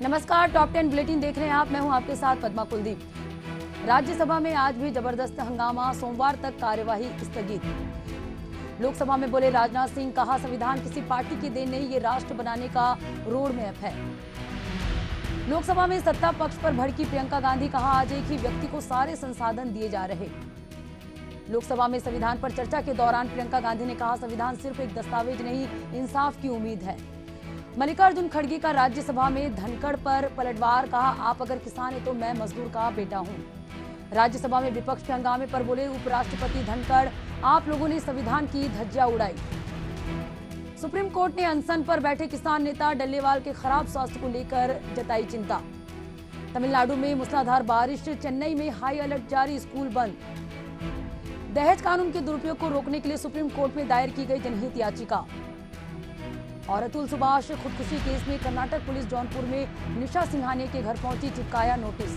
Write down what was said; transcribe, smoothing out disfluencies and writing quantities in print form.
नमस्कार, top 10 bulletin देख रहे हैं आप। मैं हूं आपके साथ पद्मा कुलदीप। राज्यसभा में आज भी जबरदस्त हंगामा, सोमवार तक कार्यवाही स्थगित। लोकसभा में बोले राजनाथ सिंह, कहा संविधान किसी पार्टी की देन नहीं, ये राष्ट्र बनाने का रोड मैप है। लोकसभा में सत्ता पक्ष पर भड़की प्रियंका गांधी, कहा आज एक ही व्यक्ति को सारे संसाधन दिए जा रहे। लोकसभा में संविधान पर चर्चा के दौरान प्रियंका गांधी ने कहा संविधान सिर्फ एक दस्तावेज नहीं, इंसाफ की उम्मीद है। मल्लिकार्जुन खड़गे का राज्यसभा में धनखड़ पर पलटवार, कहा आप अगर किसान है तो मैं मजदूर का बेटा हूं। राज्यसभा में विपक्ष के हंगामे पर बोले उपराष्ट्रपति धनखड़, आप लोगों ने संविधान की धज्जियां उड़ाई। सुप्रीम कोर्ट ने अनशन पर बैठे किसान नेता डल्लेवाल के खराब स्वास्थ्य को लेकर जताई चिंता। तमिलनाडु में मूसलाधार बारिश, चेन्नई में हाई अलर्ट जारी, स्कूल बंद। दहेज कानून के दुरुपयोग को रोकने के लिए सुप्रीम कोर्ट में दायर की गई जनहित याचिका। और अतुल सुभाष खुदकुशी केस में कर्नाटक पुलिस जौनपुर में निशा सिंघानिया के घर पहुंची, चिपकाया नोटिस।